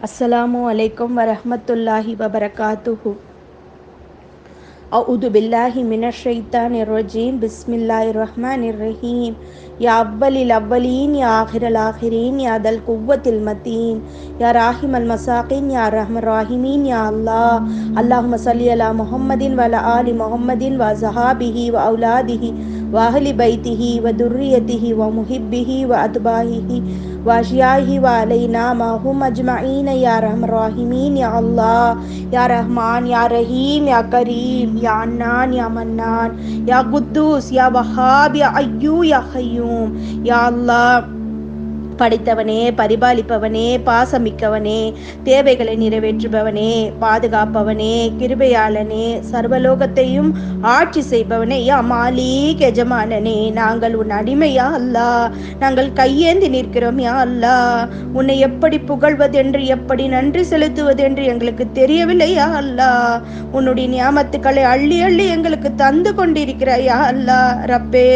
अस्सलामु अलैकुम वरहमतुल्लाहि वबरकातुहु। अऊदु बिल्लाहि मिनश शैतानिर रजीम। बिस्मिल्लाहिर रहमानिर रहीम। या अव्वलिल अव्वलीन या आखिरल आखिरीन या दल कुव्वतिल मतीन या राहिमल मसाकिन या रहमर राहिमीन या अल्लाह। अल्लाहुम्मा सल्लि अला मुहम्मदिन व अला आलि मुहम्मदिन व ज़हाबिही व औलादिही व अहलि बैतिही व दुर्रियतिही व मुहिब्बिही व अतबाहिही व अशियाही व अलैना माहुम अजमईन या रहमर राहिमीन या अल्लाह। या रहमान या रहीम या करीम या अन्नान या मन्नान या कुद्दूस या वहाब या अय्यू या खയ്யூம் या अल्लाह। படைத்தவனே, பரிபாலிப்பவனே, பாசமிக்கவனே, தேவைகளை நிறைவேற்றுபவனே, பாதுகாப்பவனே, கிருபையாளனே, சர்வலோகத்தையும் ஆட்சி செய்பவனே, யா மாலிக் எஜமானனே, நாங்கள் உன் அடிமையா அல்லா, நாங்கள் கையேந்தி நிற்கிறோம் யா அல்லா. உன்னை எப்படி புகழ்வதென்று, எப்படி நன்றி செலுத்துவதென்று எங்களுக்கு தெரியவில்லை யா அல்லா. உன்னுடைய நியாமத்துக்களை அள்ளி அள்ளி எங்களுக்கு தந்து கொண்டிருக்கிறாய் யா அல்லா. ரப்பே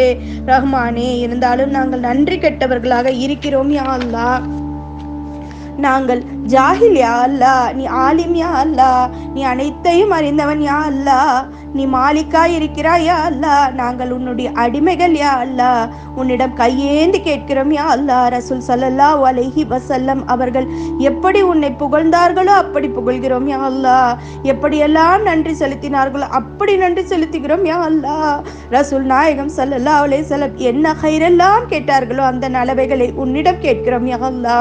ரஹ்மானே, இருந்தாலும் நாங்கள் நன்றி கெட்டவர்களாக இருக்கிறோம் யா அல்லாஹ். நாங்கள் ஜாஹில் யா அல்லா, நீ ஆலிம் யா அல்லா, நீ அனைத்தையும் அறிந்தவன் யா அல்லா, நீ மாலிக்கா இருக்கிறாய் யா அல்லா. நாங்கள் உன்னுடைய அடிமைகள் யா அல்லா, உன்னிடம் கையேந்தி கேட்கிறோம் யா அல்லா. ரசூல் ஸல்லல்லாஹு அலைஹி வஸல்லம் அவர்கள் எப்படி உன்னை புகழ்ந்தார்களோ அப்படி புகழ்கிறோம் யா அல்லா. எப்படியெல்லாம் நன்றி செலுத்தினார்களோ அப்படி நன்றி செலுத்துகிறோம் யா அல்லா. ரசூல் நாயகம் ஸல்லல்லாஹு அலைஹி வஸல்லம் என்ன கைரெல்லாம் கேட்டார்களோ அந்த நலவைகளை உன்னிடம் கேட்கிறோம் யா அல்லா.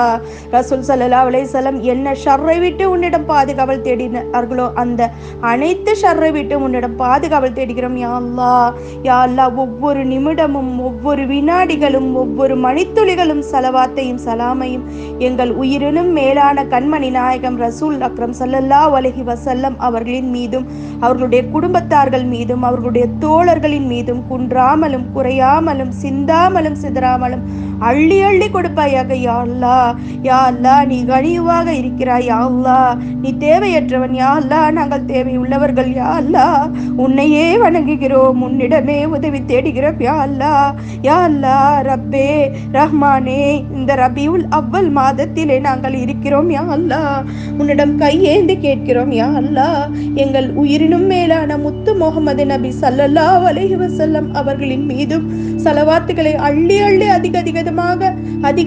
ரசூல் ஸல்லல்லாஹு அலைஹி வஸல்லம் என்ன ஷர்ரை விட்டு உன்னிடம் பாதுகாவல் தேடினார்களோ அந்த அனைத்து ஷர்ரை விட்டு உன்னிடம் பாதுகாவல் தேடுகிறோம் யா அல்லாஹ். யா அல்லாஹ், ஒவ்வொரு நிமிடமும், ஒவ்வொரு வினாடிகளும், ஒவ்வொரு மணித்துளிகளும் சலவாத்தையும் சலாமையும் எங்கள் உயிரினும் மேலான கண்மணி நாயகம் ரசூல் அக்ரம் ஸல்லல்லாஹு அலைஹி வஸல்லம் அவர்களின் மீதும், அவர்களுடைய குடும்பத்தார்கள் மீதும், அவர்களுடைய தோழர்களின் மீதும் குன்றாமலும் குறையாமலும் சிந்தாமலும் சிதறாமலும் அள்ளி அள்ளி கொடுப்பாயாக யா அல்லாஹ். யா அல்லாஹ், நீ கனிவாக இருக்கிறாய் யா அல்லாஹ். நீ தேவையற்றவன் யா அல்லாஹ், நாங்கள் தேவையுள்ளவர்கள் யா அல்லாஹ். உன்னையே வணங்குகிறோம், உன்னிடமே உதவி தேடுகிறோம் யா அல்லாஹ். யா அல்லாஹ், ரப்பே ரஹ்மானே, இந்த ரபியுல் அவ்வல் மாதத்திலே நாங்கள் இருக்கிறோம் யா அல்லாஹ். உன்னிடம் கையேந்தி கேட்கிறோம் யா அல்லாஹ். எங்கள் உயிரினும் மேலான முத்து முஹம்மது நபி ஸல்லல்லாஹு அலைஹி வஸல்லம் அவர்களின் மீதும் சலவாத்துக்களை அள்ளி அள்ளி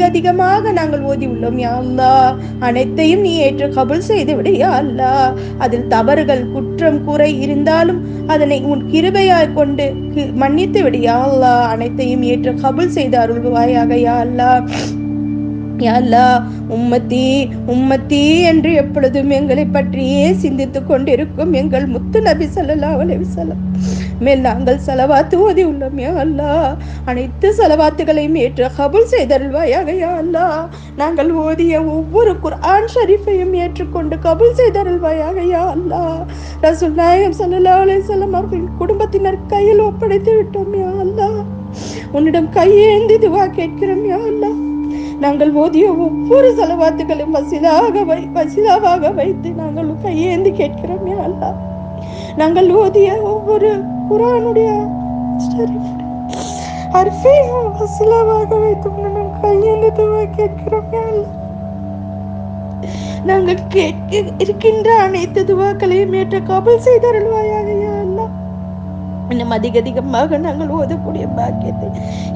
அதிகமாக நாங்கள் ஓதி உள்ளோம் யா அல்லாஹ். அனைத்தையும் நீ ஏற்று கபூல் செய்து விடு யா அல்லாஹ். அதில் தவறுகள் குற்றம் குறை இருந்தாலும் அதனை உன் கிருபையாய் கொண்டு மன்னித்து விடு யா அல்லாஹ். அனைத்தையும் ஏற்று கபூல் செய்து அருள்வாயாக யா அல்லாஹ். யா அல்லாஹ், உம்மத்தி உம்மத்தி என்று எப்பொழுதும் எங்களை பற்றியே சிந்தித்துக் கொண்டிருக்கும் எங்கள் முத்து நபி ஸல்லல்லாஹு அலைஹி வஸல்லம் மேல் நாங்கள் சலவாத்து ஓதி உள்ளோம் யா அல்லாஹ். அனைத்து சலவாத்துகளையும் ஏற்று கபூல் செய்தருள்வாயாக யா அல்லாஹ். நாங்கள் ஓதிய ஒவ்வொரு குர்ஆன் ஷரீஃபையும் ஏற்றுக்கொண்டு கபூல் செய்தருள்வாயாக யா அல்லாஹ். ரசூல் நாயகம் ஸல்லல்லாஹு அலைஹி வஸல்லம் அவர்களின் குடும்பத்தினர் கையில் ஒப்படைத்து விட்டோம் யா அல்லாஹ். உன்னிடம் கையேந்தி துஆ கேட்கிறோம் யா அல்லாஹ். நாங்கள் ஓதிய ஒவ்வொரு சலவாத்துகளும் வசிலாவாக வைத்து நாங்கள் கையேந்தி கேட்கிறோம் யா அல்லாஹ். நாங்கள் ஓதிய ஒவ்வொரு குர்ஆனுடைய ஹர்ஃபையும் வசிலாவாக வைத்து நாங்கள் கையேந்தி துஆ கேட்கிறோம் யா அல்லாஹ். நாங்கள் கேட்க இருக்கின்ற அனைத்து துவாக்களையும் ஏற்ற கபூல் செய்தருள்வாயாக யா அல்லாஹ். இன்னும் அதிகமாக நாங்கள் ஓதக்கூடிய பாக்கியத்தை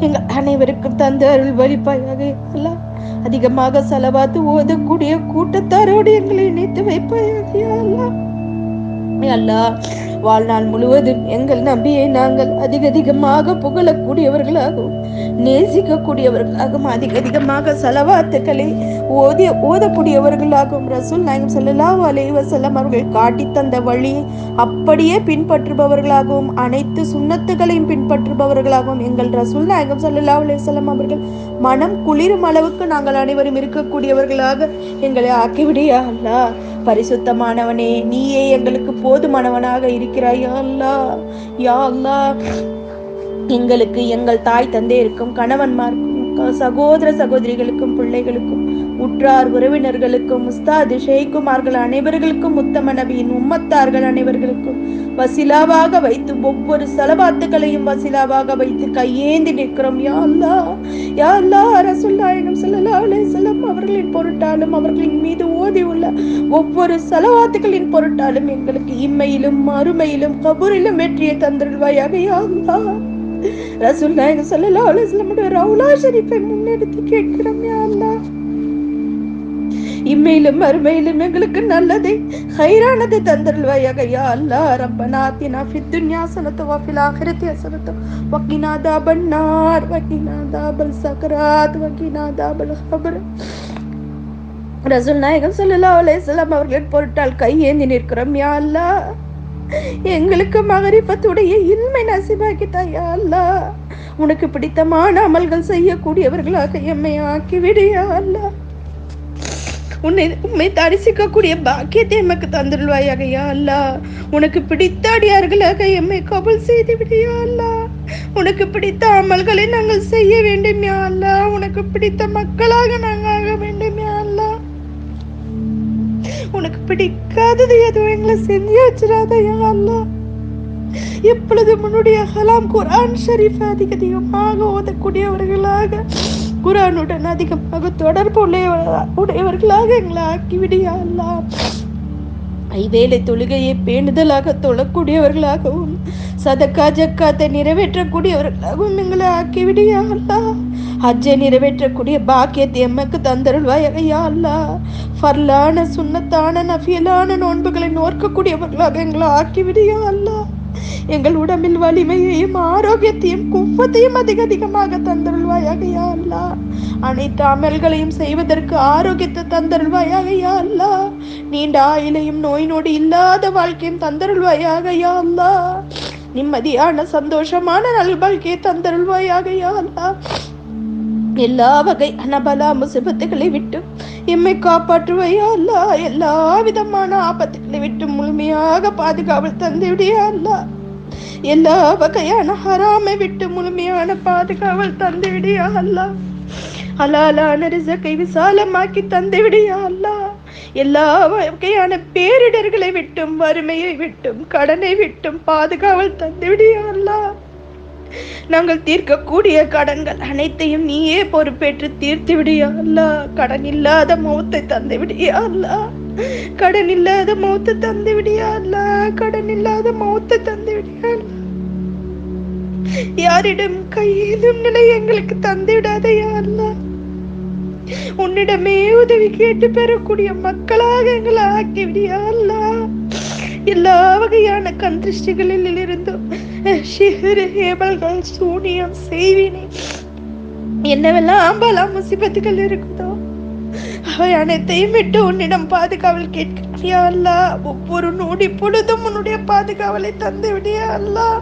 எங்கள் அனைவருக்கும் தந்து அருள் வலிப்பாயாக அல்லாஹ். அதிகமாக சலவாத்து ஓதக்கூடிய கூட்டத்தாரோடு எங்களை இணைத்து வைப்பாயாக யா அல்லாஹ். அல்லாஹ், வாழ்நாள் முழுவதும் எங்கள் நபியை நாங்கள் அதிகமாக புகழக்கூடியவர்களாகவும் நேசிக்கக்கூடியவர்களாகவும் அதிகமாக சலவாத்துக்களை ஓதக்கூடியவர்களாகவும் ரசூல் நாயகம் ஸல்லல்லாஹு அலைஹி வஸல்லம் அவர்கள் காட்டி தந்த வழியை அப்படியே பின்பற்றுபவர்களாகவும் அனைத்து சுன்னத்துகளையும் பின்பற்றுபவர்களாகவும் எங்கள் ரசூல் நாயகம் ஸல்லல்லாஹு அலைஹி வஸல்லம் அவர்கள் மனம் குளிரும் அளவுக்கு நாங்கள் அனைவரும் இருக்கக்கூடியவர்களாக எங்களை ஆக்கிவிடியா அல்லாஹ். பரிசுத்தமானவனே, நீயே எங்களுக்கு போதுமானவனாக இருக்கிறாய் யா அல்லாஹ். யா அல்லாஹ், எங்களுக்கு எங்கள் தாய் தந்தையருக்கும் கணவன்மாருக்கும் சகோதர சகோதரிகளுக்கும் பிள்ளைகளுக்கும் உற்றார் உறவினர்களுக்கும் உஸ்தாது ஷேகுமார்கள் அனைவர்களுக்கும் உத்தம நபியின் உம்மத்தார்கள் அனைவர்களுக்கும் வசிலாவாக வைத்து ஒவ்வொரு சலவாத்துக்களையும் வசிலாவாக வைத்து கையேந்தி நிற்கிறோம். யா அல்லாஹ், யா அல்லாஹ், ரசூலுல்லாஹி ஸல்லல்லாஹு அலைஹி வஸல்லம் அவர்களின் பொருட்டாலும் அவர்களின் மீது ஓதி உள்ள ஒவ்வொரு சலவாத்துக்களின் பொருட்டாலும் எங்களுக்கு இம்மையிலும் மறுமையிலும் கபூரிலும் வெற்றியை தந்திருவாயாக. யா அல்லாஹ், ரசூலுல்லாஹி ஸல்லல்லாஹு அலைஹி வஸல்லம் ரவுலா ஷரீஃபை முன்னெடுத்து கேட்கிறோம். யா அல்லாஹ், இம்மையிலும் மறுமையிலும் எங்களுக்கு நல்லதை ஹைரானதை தந்தருள்வாயாக. யா அல்லாஹ், ரப்பனா ஆத்தினா ஃபித் துன்யா ஹஸனத்தன் வ ஃபில் ஆখিরাতি ஹஸனத்தன் வ கினா அஸாபன் நார் வ கினா அஸாபல் ஸக்ராத் வ கினா அஸாபல் கப்ர். ரசூல் நாயகம் ஸல்லல்லாஹு அலைஹி வஸல்லம் அவர்களின் பொருட்டால் கையேந்தி நிற்கிறோம். யா அல்லாஹ், எங்களுக்கு மகரிஃபத்துடைய இல்மை நசீபாக்கித்தா. யா அல்லாஹ், உனக்கு பிடித்தமான அமல்கள் செய்யக்கூடியவர்களாக எம்மை ஆக்கிவிடு. யா அல்லாஹ், உம்மை தரிசிக்கக்கூடிய பாக்கியத்தை எமக்கு தந்துள்வாயாக. யா அல்லாஹ், உனக்கு பிடித்த அடியார்களாக எம்மை கபூல் செய்து விடு. யா அல்லாஹ், உனக்கு பிடித்த அமல்களை நாங்கள் செய்ய வேண்டும். யா அல்லாஹ், உனக்கு பிடித்த மக்களாக நாங்கள் ஆக வேண்டும். யா அல்லாஹ், உனக்கு பிடிக்காதது எதுவும் எங்களை செஞ்சு வச்சிடாத. யா அல்லாஹ், எப்பொழுது உன்னுடைய கலாம் குர்ஆன் ஷரீஃப் அதிகமாக ஓதக்கூடியவர்களாக, குர்ஆனுடன் அதிகமாக தொடர்பு உடையவர்களாக எங்களை ஆக்கிவிடு. யா அல்லாஹ், ஐவேளை தொழுகையை பேணுதலாக தொழக்கூடியவர்களாகவும் சதக்கா ஜக்காத்தை நிறைவேற்றக்கூடியவர்களாகவும் எங்களை ஆக்கிவிடு. யா அல்லாஹ், ஹஜ்ஜை நிறைவேற்றக்கூடிய பாக்கியத்தை எமக்கு தந்தருள்வாயாக. யா அல்லாஹ், ஃபர்லான சுன்னத்தான நஃபிலான நோன்புகளை நோக்கக்கூடியவர்களாக எங்களை ஆக்கிவிடு. யா அல்லாஹ், எங்கள் உடம்பில் வலிமையையும் ஆரோக்கியத்தையும் குவத்தையும் அதிகமாக தந்தருள்வாயாக. யா அல்லாஹ், அனைத்து அமல்களையும் செய்வதற்கு ஆரோக்கியத்தை தந்தருள்வாயாக. யா அல்லாஹ், நீண்ட ஆயுளையும் நோய் நொடி இல்லாத வாழ்க்கையும் தந்தருள்வாயாக. யா அல்லாஹ், நிம்மதியான சந்தோஷமான நல்வாழ்க்கையை தந்தருள்வாயாக. யா அல்லாஹ், எல்லா வகை அனபலா முசிபத்துகளை விட்டு எம்மை காப்பாற்றுவாயா அல்லாஹ், எல்லா விதமான ஆபத்துகளை விட்டு முழுமையாக பாதுகாவல் தந்துவிடு. யா அல்லாஹ், எல்லா வகையான ஹராமை விட்டு முழுமையான பாதுகாவல் தந்துவிடு. யா அல்லாஹ், ஹலாலான ரிஸ்கை விசாலமாக்கி தந்துவிடு. யா அல்லாஹ், எல்லா வகையான பேரிடர்களை விட்டும் வறுமையை விட்டும் கடனை விட்டும் பாதுகாவல் தந்துவிடு. யா அல்லாஹ், நாங்கள் தீர்க்கக்கூடிய கடன்கள் அனைத்தையும் நீயே பொறுப்பேற்று தீர்த்து விடு. யா அல்லாஹ், கடன் இல்லாத மௌத்தை தந்து விடு. யா அல்லாஹ், கடன் இல்லாத மௌத்தை தந்து விடு. யா அல்லாஹ், கடன் இல்லாத மௌத்தை தந்து விடு. யா அல்லாஹ், யாரிடம் கையேதும் நிலை எங்களுக்கு தந்து விடாத. யா அல்லாஹ், உன்னிடமே உதவி கேட்டு பெறக்கூடிய மக்களாக எங்களை ஆக்கிவிடு. யா அல்லாஹ், எல்லா வகையான கண் திருஷ்டிகளில் இருந்தும் சூனியம் செய்வினை என்னவெல்லாம் பல முசிபத்துகள் இருக்குதோ அவை அனைத்தையும் விட்டு உன்னிடம் பாதுகாவல் கேட்கிறேன். யா அல்லாஹ், ஒவ்வொரு நொடி பொழுதும் உன்னுடைய பாதுகாவலை தந்து விடு. யா அல்லாஹ்,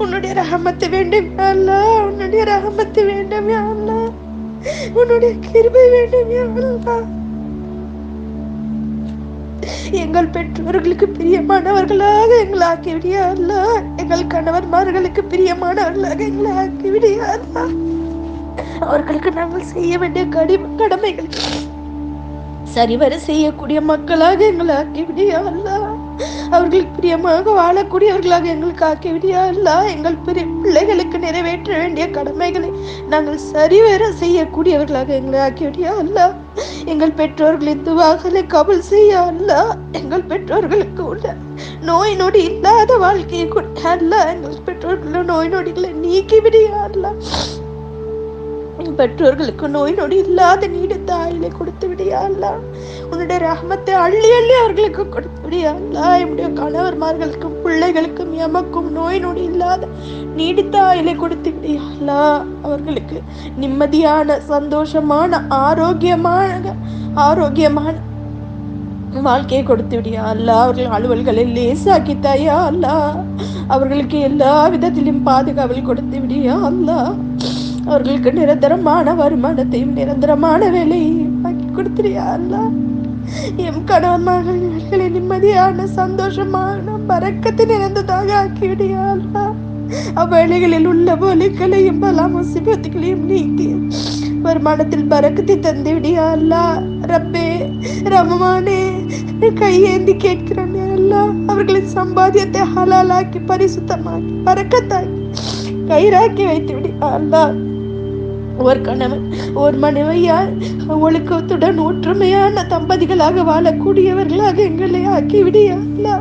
உன்னுடைய ரஹமத்து வேண்டும். யா அல்லாஹ், உன்னுடைய ரஹமத்து வேண்டும். யா அல்லாஹ், உன்னுடைய கிருபை வேண்டும். யா அல்லாஹ், எங்கள் பெற்றோர்களுக்கு பிரியமானவர்களாக எங்களை ஆக்கிவிடு. யா அல்லாஹ், எங்கள் கணவன்மார்களுக்கு பிரியமானவர்களாக எங்களை ஆக்கிவிடு. யா அல்லாஹ், அவர்களுக்கு நாங்கள் செய்ய வேண்டிய கடமைகள் சரிவர செய்யக்கூடிய மக்களாக எங்களை ஆக்கிவிடு. யா அல்லாஹ், அவர்களுக்கு பிரியமாக வாழக்கூடியவர்களாக எங்களுக்கு ஆக்கிவிடு. யா அல்லாஹ், எங்கள் பிள்ளைகளுக்கு நிறைவேற்ற வேண்டிய கடமைகளை நாங்கள் சரிவர செய்யக்கூடியவர்களாக எங்களை ஆக்கிவிடு. யா அல்லாஹ், எங்கள் பெற்றோர்களின் துவாக்களை கபூல் செய்ய. அல்லாஹ், எங்கள் பெற்றோர்களுக்கு உள்ள நோய் நொடி இல்லாத வாழ்க்கையை கொடுத்த. அல்லாஹ், எங்கள் பெற்றோர்கள நோய் நொடிகளை நீக்கிவிடு. யா அல்லாஹ், பெற்றோர்களுக்கு நோய் நொடி இல்லாத நீடித்த ஆயுளை கொடுத்து விடு. யா அல்லாஹ், உன்னுடைய ரஹ்மத்தை அள்ளி அள்ளி அவர்களுக்கு கொடுத்து விடு. யா அல்லாஹ், என்னுடைய கணவர்மார்களுக்கும் பிள்ளைகளுக்கும் எமக்கும் நோய் நொடி இல்லாத நீடித்த ஆயுளை கொடுத்து விடு. யா அல்லாஹ், அவர்களுக்கு நிம்மதியான சந்தோஷமான ஆரோக்கியமான வாழ்க்கையை கொடுத்து விடு. யா அல்லாஹ், அவர்கள் அலுவல்களை லேசாக்கித்தா. யா அல்லாஹ், அவர்களுக்கு எல்லா விதத்திலும் பாதுகாவல் கொடுத்து விடு. யா அல்லாஹ், அவர்களுக்கு நிரந்தரமான வருமானத்தையும் நிரந்தரமான வேலையையும் ஆக்கி கொடுத்துரு. யா அல்லாஹ், எம் கணவன் மகளை நிம்மதியான சந்தோஷமான பரக்கத்தை நிறைந்ததாக ஆக்கிவிடு. யா அல்லாஹ், அவ்வேளைகளில் உள்ள வலிகளையும் பல முசிபத்துகளையும் நீக்கி வருமானத்தில் பறக்கத்தை தந்து விடியா அல்லா. ரப்பே ரமமானே கையேந்தி கேட்கிறோம் அல்லா. அவர்களின் சம்பாத்தியத்தை ஹலாலாக்கி பரிசுத்தமாக்கி பறக்கத்தாக்கி கயிறாக்கி வைத்து விடியா அல்லா. ஒரு கணவன் ஒரு மனைவியார் ஒழுக்கத்துடன் ஒற்றுமையான தம்பதிகளாக வாழக்கூடியவர்களாக எங்களை ஆக்கி விடியா அல்லா.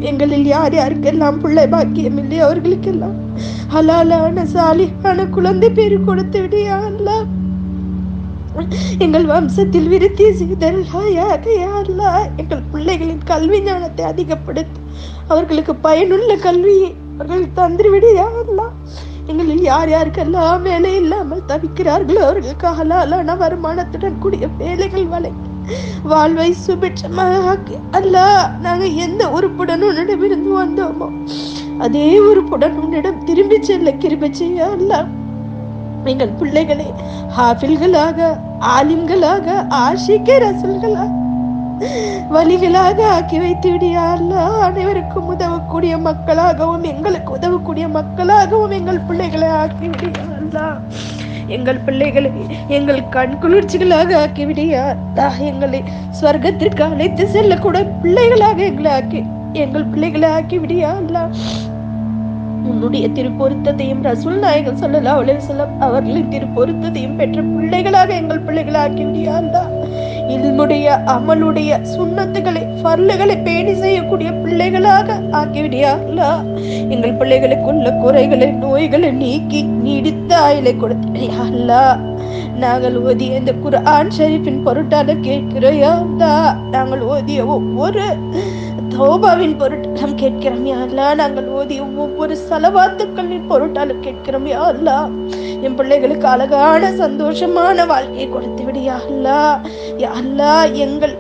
எங்களில் யார் யாருக்கெல்லாம் பிள்ளை பாக்கியம் இல்லை அவர்களுக்கெல்லாம் ஹலாலான சாலிஹான குழந்தை பேரு கொடுத்து விடியா அல்லா. எங்கள் வம்சத்தில் விருத்தி செய்தல்ல. எங்கள் பிள்ளைகளின் கல்வி ஞானத்தை அதிகப்படுத்தி அவர்களுக்கு பயனுள்ள கல்வியை அவர்கள் தந்து விடியா அல்லா. எங்களில் யார் யாருக்கெல்லாம் வேலை இல்லாமல் தவிக்கிறார்களோ அவர்களுக்கு ஹலாலான வருமானத்துடன் கூடிய வேலைகள் வழங்கி வாழ்வை சுபிட்சமாக அல்லா. நாங்க எந்த உறுப்புடன் உன்னிடமிருந்து வந்தோமோ அதே உறுப்புடன் உன்னிடம் திரும்பி செல்ல கிருபை செய்ய அல்லா. எங்கள் பிள்ளைகளை ஹாஃபில்களாக ஆலிம்களாக ஆஷிகே ரசூல்களாக வழிகளாக ஆக்கி வைத்து விடியா அல்லா. அனைவருக்கும் உதவக்கூடிய மக்களாகவும் எங்களுக்கு உதவக்கூடிய மக்களாகவும் எங்கள் பிள்ளைகளை ஆக்கி விடியா அல்லா. எங்கள் பிள்ளைகளை எங்கள் கண் குளிர்ச்சிகளாக ஆக்கி விடியா அல்லா. எங்களை ஸ்வர்க்கத்திற்கு அழைத்து செல்லக்கூட பிள்ளைகளாக எங்கள் பிள்ளைகளை ஆக்கி விடியா அல்லா. உன்னுடைய திருப்பொருத்தத்தையும் ரசூல் நாயகம் ஸல்லல்லாஹு அலைஹி வஸல்லம் அவர்களின் திருப்பொருத்தத்தையும் பெற்ற பிள்ளைகளாக எங்கள் பிள்ளைகளை ஆக்கி விடியா அல்லா. இல்முடைய அமலுடைய சுன்னத்துகளை ஃபர்லுகளை பேணி செய்யக்கூடிய பிள்ளைகளாக ஆக்கி விடியா அல்லா. எங்கள் பிள்ளைகளுக்குள்ள குறைகளை நோய்களை நீக்கி நீடித்த ஆயுளை கொடுத்து விடியா அல்லா. நாங்கள் ஓதிய இந்த குர்ஆன் ஷரீஃபின் பொருட்டால கேட்கிறோம் யா அல்லா. நாங்கள் ஓதிய ஒவ்வொரு தௌபாவின் பொருட்டாலும் கேட்கிறோம் யா அல்லா. நாங்கள் ஓதிய ஒவ்வொரு ஸலவாத்துக்களின் பொருட்டாலும் கேட்கிறோம் யா அல்லா. என் பிள்ளைகளுக்கு அழகான சந்தோஷமான வாழ்க்கையை கொடுத்து விடியா அல்லா. யா அல்லா, எங்கள்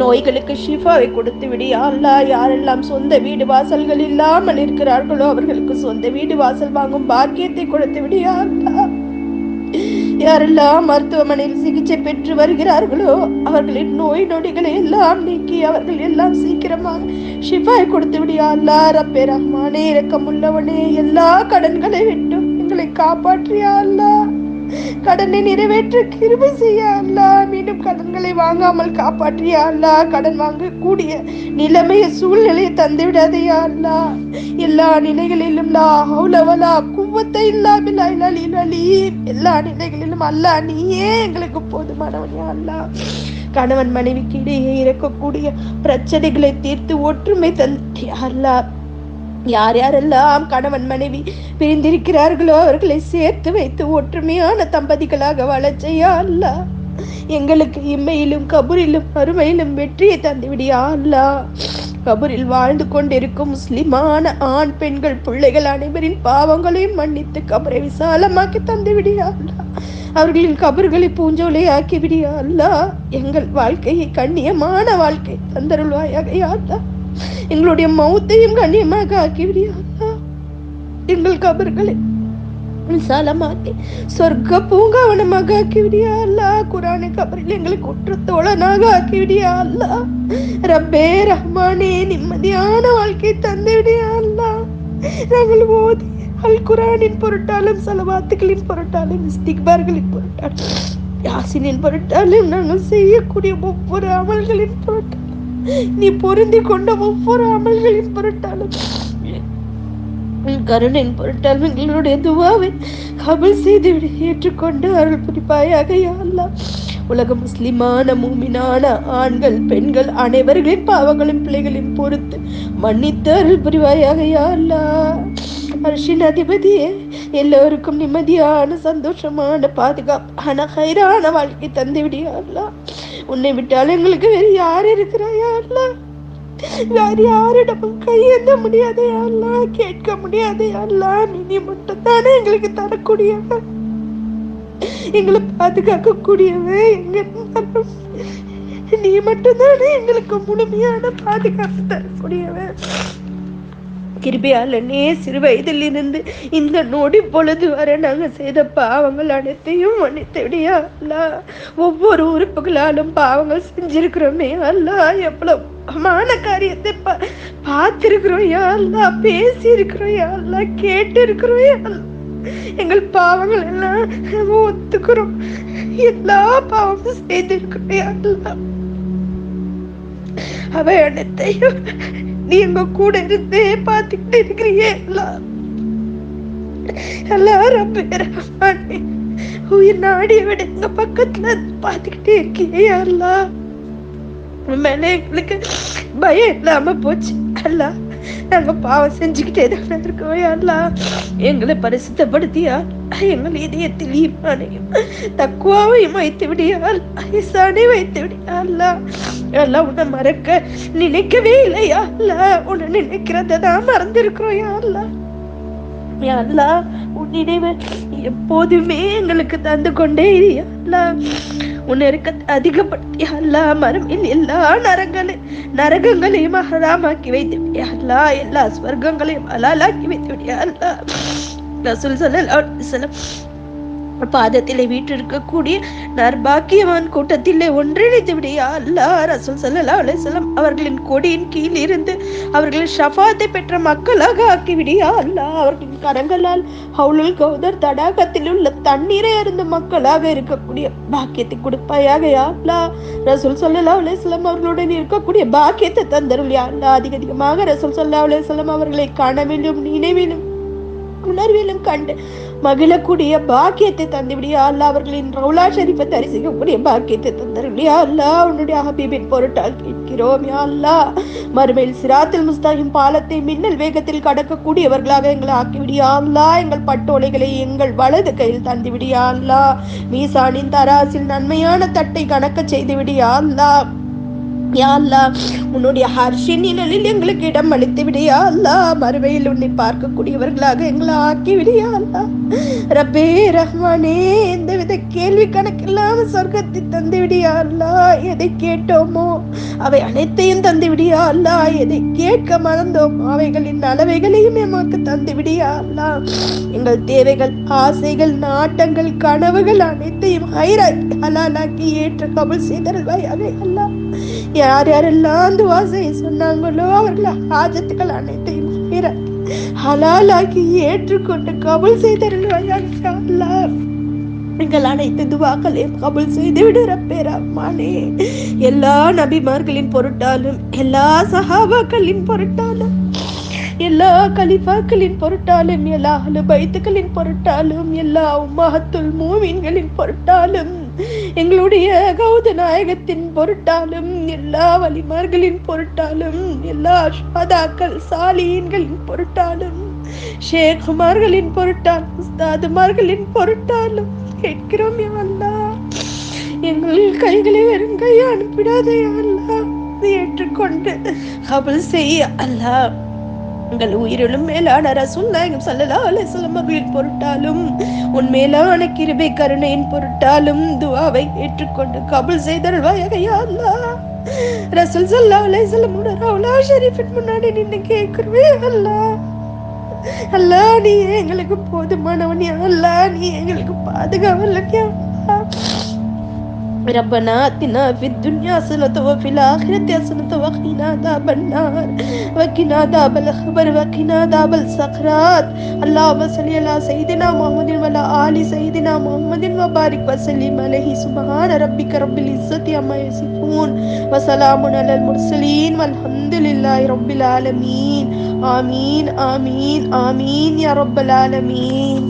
நோய்களுக்கு ஷிஃபாவை கொடுத்து விடியா அல்லா. யாரெல்லாம் சொந்த வீடு வாசல்கள் இல்லாமல் இருக்கிறார்களோ அவர்களுக்கு சொந்த வீடு வாசல் வாங்கும் பாக்கியத்தை கொடுத்து விடியா அல்லா. யாரெல்லாம் மருத்துவமனையில் சிகிச்சை பெற்று வருகிறார்களோ அவர்களின் நோய் நொடிகளை எல்லாம் நீக்கி அவர்கள் எல்லாம் சீக்கிரமாக ஷிஃபாய் கொடுத்து விடியா அல்லா. ரப்பே ரஹ்மானே இரக்கமுள்ளவனே, எல்லா கடன்களை விட்டும் எங்களை காப்பாற்றியா அல்லா. கடனை நிறைவேற்ற கிருபை செய்ய அல்லா. மீண்டும் கடன்களை வாங்காமல் காப்பாற்றியா அல்லா. கடன் வாங்க கூடிய நிலைமைய சூழ்நிலையை தந்து விடாதையா அல்லா. எல்லா நிலைகளிலும் லா ஹவுல வலா குவத்த இல்லா பில்லாஹில் அலியில் அலீம். எல்லா நிலைகளிலும் அல்லா நீயே எங்களுக்கு போதுமானவனே அல்லா. கணவன் மனைவிக்கு இடையே இருக்கக்கூடிய பிரச்சனைகளை தீர்த்து ஒற்றுமை தந்தியா அல்லா. யார் யாரெல்லாம் கணவன் மனைவி பிரிந்திருக்கிறார்களோ அவர்களை சேர்த்து வைத்து ஒற்றுமையான தம்பதிகளாக வாழச் செய்யா அல்லா. எங்களுக்கு இம்மையிலும் கபூரிலும் அருமையிலும் வெற்றியை தந்துவிடியா அல்லா. கபூரில் வாழ்ந்து கொண்டிருக்கும் முஸ்லிமான ஆண் பெண்கள் பிள்ளைகள் அனைவரின் பாவங்களையும் மன்னித்து கபரை விசாலமாக்கி தந்துவிடியா அல்லா. அவர்களின் கபர்களை பூஞ்சோலை ஆக்கி விடியா அல்லா. எங்கள் வாழ்க்கையை கண்ணியமான வாழ்க்கை தந்தருள்வாயாக யா அல்லா. எங்களுடைய மௌத்தையும் கண்ணியமாக ஆக்கி விடியா அல்லா. எங்கள் கபர்களை விசாலமாக்கி சொர்க்க பூங்காவனமாக ஆக்கி விடியா அல்லா. குரானை கபரில் எங்களுக்கு குற்றத்தோழனாக ஆக்கி விடியா அல்லா. ரப்பே ரஹ்மானே நிம்மதியான வாழ்க்கை தந்து விடியா அல்லா. நாங்கள் ஓதி அல் குரானின் பொருட்டாலும் ஸலவாத்துகளின் பொருட்டாலும் இஸ்திக்பார்களின் பொருட்டாலும் யாசினின் பொருட்டாலும் நாங்கள் செய்யக்கூடிய ஒவ்வொரு அமல்களின் பொருட்டாலும் நீ பொருந்தி கொண்ட ஒவ்வொரு அமல்களின் பொருட்டாலும் கருணையின் பொருட்டாலும் எங்களுடைய துவாவை கபூல் செய்து ஏற்றுக்கொண்டு அருள் புரிப்பாயாக யா அல்லா. உலக முஸ்லிமான மூமினான ஆண்கள் பெண்கள் அனைவர்களின் பாவங்களின் பிள்ளைகளின் பொறுத்து மன்னித்து அருள் புரிவாயாக யா அல்லா. அர்ஷின் அதிபதியே, எல்லோருக்கும் நிம்மதியான சந்தோஷமான பாதுகாப்பான ஹைரான வாழ்க்கை தந்து விடியா அல்லா. உன்னை விட்டால் எங்களுக்கு வேறு யார் இருக்கிறாயா அல்லா. வேறு யாரிடமும் கையேந்த முடியாதையா அல்லா. கேட்க முடியாதையா அல்லா. நீ மட்டும்தானே எங்களுக்கு தரக்கூடியவன், எங்களை பாதுகாக்க கூடியவன். நீ மட்டும்தானே எங்களுக்கு முழுமையான பாதுகாப்பு தரக்கூடியவன். கிருபையாளனே, சிறு வயதில் இருந்து இந்த நொடி பொழுது வரை நாங்கள் செய்த பாவங்கள் அனைத்தையும் மன்னித்து விடியா அல்லா. ஒவ்வொரு உறுப்புகளாலும் பாவங்கள் செஞ்சிருக்கிறோமே அல்லா. எவ்வளவு காரியத்தை பார்த்திருக்கிறோம் யா அல்லா. பேசி இருக்கிறோம் யா அல்லா. கேட்டு இருக்கிறோம் யா அல்லா. எங்கள் பாவங்கள் எல்லாம் ஒத்துக்கிறோம். எல்லா பாவமும் செய்திருக்கிறோம். அவை அனைத்தையும் நீ எங்க கூட இருந்தே பாத்துக்கிட்டு இருக்கிறியே. எல்லாரும் உயிர் நாடிய விட எங்க பக்கத்துல பாத்துக்கிட்டே இருக்கியே. மேல எங்களுக்கு பயம் இல்லாம போச்சு. நாங்க பாவம் செஞ்சுக்கிட்டே தானே இருக்கோம். எங்களை பரிசுத்தப்படுத்தியா எங்கள் இதயத்தில் ஈமானையும் தக்குவாவையும் வைத்து விடியால் ஐசானை வைத்து விடியா. எல்லாம் உன்னை மறக்க நினைக்கவே இல்லையா. உன்னை நினைக்கிறதான் மறந்திருக்கிறோம். உன் நினைவு எப்போதுமே எங்களுக்கு தந்து கொண்டே உன்னை இருக்க அதிகப்படுத்தி மரமில் எல்லா நரகங்களையும் ஹராமாக்கி வைத்து விடியா. எல்லா ஸ்வர்க்கங்களையும் ஹலாலாக்கி வைத்து விடியா. ரசூல் ஸல்லல்லாஹு அலைஹி வஸல்லம் பாதத்திலே வீற்றிருக்கக்கூடிய நர்பாக்கியவான் கூட்டத்திலே ஒன்றிணைத்து விடியா. ரசூல் ஸல்லல்லாஹு அலைஹி வஸல்லம் அவர்களின் கொடியின் கீழ் இருந்து அவர்களின் ஷஃபாத்தை பெற்ற மக்களாக ஆக்கிவிடியா. அவர்களின் கரங்களால் ஹவுலுல் கௌதர் தடாகத்தில் உள்ள தண்ணீரை அருந்த மக்களாக இருக்கக்கூடிய பாக்கியத்தை கொடுப்பாயாக. ரசூல் ஸல்லல்லாஹு அலைஹி வஸல்லம் அவர்களுடன் இருக்கக்கூடிய பாக்கியத்தை தந்தருள். அதிகமாக ரசூல் ஸல்லல்லாஹு அலைஹி வஸல்லம் அவர்களை கனவிலும் நினைவிலும் உணர்விலும் கண்டு மகிழக்கூடிய பாக்கியத்தை தந்துவிடியா. அவர்களின் ரவுலா ஷரீஃபை தரிசிக்கக்கூடிய பாக்கியத்தை தந்தருளியா. உன்னுடைய ஹபீபின் பொருட்டால் கேட்கிறோம். மறுமையில் சிராத்தில் முஸ்தாகிம் பாலத்தை மின்னல் வேகத்தில் கடக்கக்கூடியவர்களாக எங்களை ஆக்கிவிடியா. எங்கள் பட்டோலைகளை எங்கள் வலது கையில் தந்துவிடியா. மீசானின் தராசில் நன்மையான தட்டை கணக்க செய்து விடியா. உன்னுடைய ஹர்ஷின் நிழலில் எங்களுக்கு இடம் அளித்து விடியா. மறுவையில் உன்னை பார்க்கக்கூடியவர்களாக எங்களை ஆக்கி விடியா. ரப்பே ரஹ்மானே, எந்தவித கேள்வி கணக்கில்லாம சொர்க்கத்தை தந்து விடியா. எதை கேட்டோமோ அவை அனைத்தையும் தந்து விடியா. எதை கேட்க மறந்தோமோ அவைகளின் அளவைகளையும் எமக்கு தந்து விடியா. எங்கள் தேவைகள், ஆசைகள், நாட்டங்கள், கனவுகள் அனைத்தையும் ஹைராக்கி ஹலாலாக்கி ஏற்ற கபுல் செய்தருள்வாயாக. யார் யாரெல்லாம் துவா செய்ய சொன்னாங்களோ அவர்கள் ஹாஜத்துக்கள் அனைத்தையும் ஹலாலாக்கி ஏற்றுக்கொண்டு கபுல் செய்தருள்வாயாக. எங்கள் அனைத்து துவாக்களையும் கபுல் செய்து விடு ரப்பே ரஹ்மானே. எல்லா நபிமார்களின் பொருட்டாலும், எல்லா சஹாபாக்களின் பொருட்டாலும், எல்லா கலிஃபாக்களின் பொருட்டாலும், எல்லா அஹ்லு பைத்துகளின் பொருட்டாலும், எல்லா உம்மஹத்துல் மூமின்களின் பொருட்டாலும், எங்களுடைய கௌத நாயகத்தின் பொருட்டாலும், எல்லா வலிமார்களின் பொருட்டாலும், எல்லா ஷஹதாக்கள் சாலிஹீன்களின் பொருட்டாலும், ஷேக்குமார்களின் பொருட்டாலும், உஸ்தாதுமார்களின் பொருட்டாலும் கேட்கிறோம். யா அல்லாஹ், எங்கள் கைகளை வெறும் கையை அனுப்பிடாதே. யா அல்லாஹ், ஏற்றுக்கொண்டு கபுல் செய்ய. அல்லாஹ், உங்கள் உயிரிலும் மேலான ரசூல் நாயகம் ஸல்லல்லாஹு அலைஹி வஸல்லம் அவர்களின் பொருட்டாலும், உன் மேலான கிருபை கருணையின் பொருட்டாலும் துஆவை ஏற்றுக்கொண்டு கபூல் செய்தருள்வாயாக. யா அல்லாஹ், ரசூல் ஸல்லல்லாஹு அலைஹி வஸல்லம் ரவுலா ஷரீஃபின் முன்னாடி நின்னு கேக்குறவே. அல்லாஹ், நீ எங்களுக்கு போதுமானவன். யா அல்லாஹ், நீ எங்களுக்கு பாதுகாவலன். யா அல்லாஹ், ربنا آتنا في الدنيا حسنة وفي الآخرة حسنة وقنا عذاب النار وقنا عذاب القبر وقنا عذاب السكرات. اللهم صل على سيدنا محمد وعلى آل سيدنا محمد وبارك وسلم عليه. سبحان ربك رب العزة عما يصفون وسلام على المرسلين والحمد لله رب العالمين. آمين آمين آمين يا رب العالمين.